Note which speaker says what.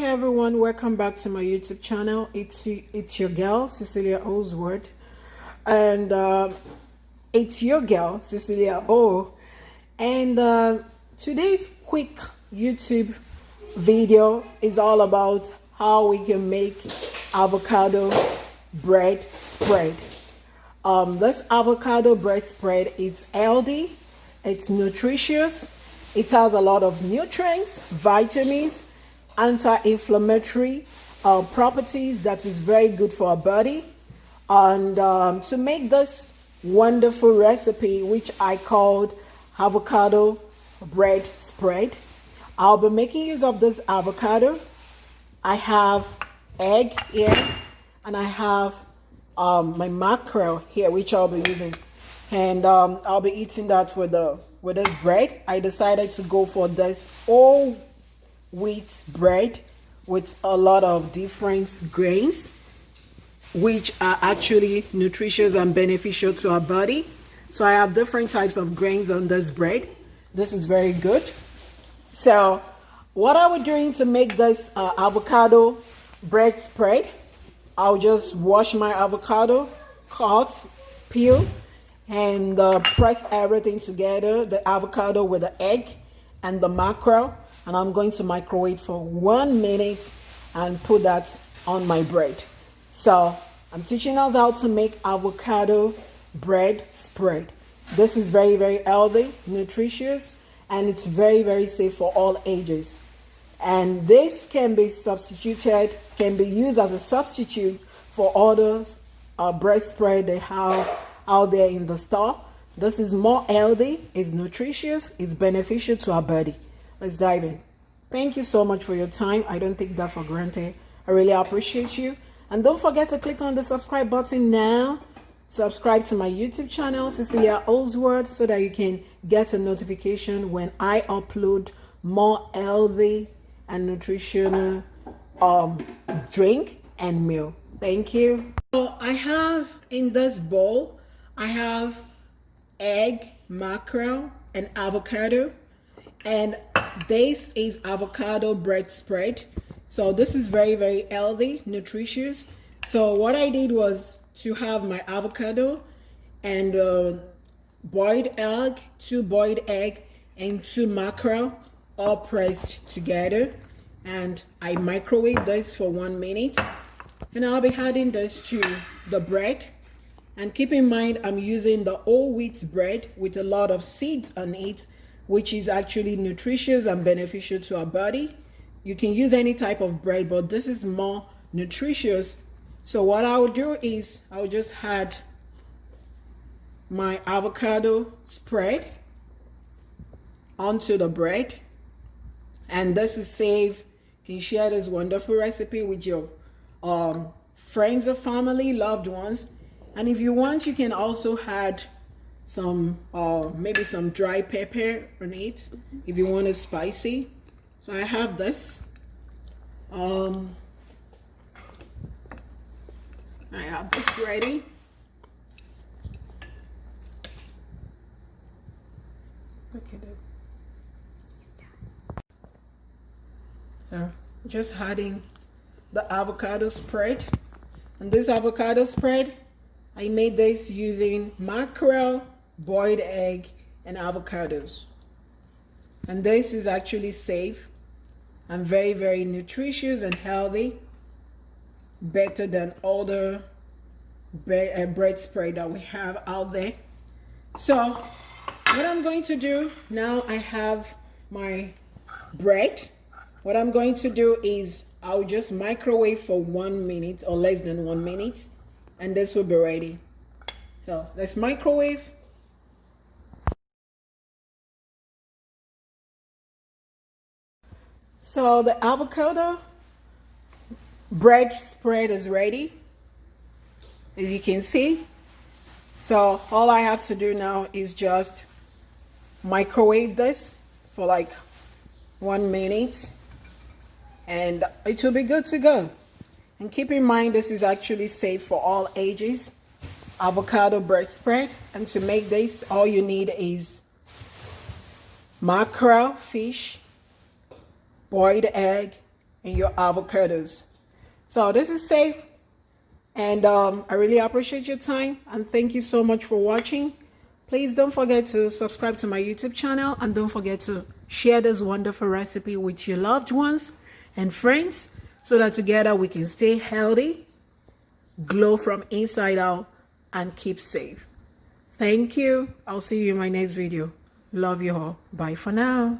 Speaker 1: everyone, welcome back to my YouTube channel. It's your girl Cecelia O's World, and it's your girl Cecelia O. And today's quick YouTube video is all about how we can make avocado bread spread. This avocado bread spread is healthy, it's nutritious, it has a lot of nutrients, vitamins, anti-inflammatory properties that is very good for our body. And to make this wonderful recipe, which I called avocado bread spread, I'll be making use of this avocado. I have egg here, and I have my mackerel here, which I'll be using, and I'll be eating that with this bread. I decided to go for this whole wheat bread with a lot of different grains, which are actually nutritious and beneficial to our body. So I have different types of grains on this bread. This is very good. So what are we doing to make this avocado bread spread? I'll just wash my avocado, cut, peel, and press everything together, the avocado with the egg and the mackerel, and I'm going to microwave for 1 minute and put that on my bread. So I'm teaching us how to make avocado bread spread. This is very, very healthy, nutritious, and it's very, very safe for all ages. And this can be substituted, can be used as a substitute for other bread spread they have out there in the store. This is more healthy, it's nutritious, it's beneficial to our body. Let's dive in. Thank you so much for your time. I don't take that for granted. I really appreciate you. And don't forget to click on the subscribe button now. Subscribe to my YouTube channel, Cecelia O's World, so that you can get a notification when I upload more healthy and nutritional drink and meal. Thank you. So I have in this bowl, I have egg, mackerel, and avocado, and this is avocado bread spread. So this is very, very healthy, nutritious. So what I did was to have my avocado and boiled egg, 2 boiled egg, and 2 mackerel, all pressed together, and I microwave this for 1 minute, and I'll be adding this to the bread. And keep in mind, I'm using the whole wheat bread with a lot of seeds on it, which is actually nutritious and beneficial to our body. You can use any type of bread, but this is more nutritious. So what I'll do is I'll just add my avocado spread onto the bread. And this is safe. You can share this wonderful recipe with your friends or family, loved ones. And if you want, you can also add some maybe some dry pepper on it if you want it spicy. So I have this. I have this ready. Look at it. So just adding the avocado spread. And this avocado spread, I made this using mackerel, boiled egg, and avocados. And this is actually safe and very, very nutritious and healthy. Better than other bread spread that we have out there. So what I'm going to do now, I have my bread. What I'm going to do is I'll just microwave for 1 minute or less than 1 minute, and this will be ready. So let's microwave. So the avocado bread spread is ready, as you can see. So all I have to do now is just microwave this for like 1 minute, and it will be good to go. And keep in mind, this is actually safe for all ages. Avocado bread spread. And to make this, all you need is mackerel fish, boiled egg, in your avocados. So this is safe, and I really appreciate your time, and thank you so much for watching. Please don't forget to subscribe to my YouTube channel, and don't forget to share this wonderful recipe with your loved ones and friends, so that together we can stay healthy, glow from inside out, and keep safe. Thank you. I'll see you in my next video. Love you all. Bye for now.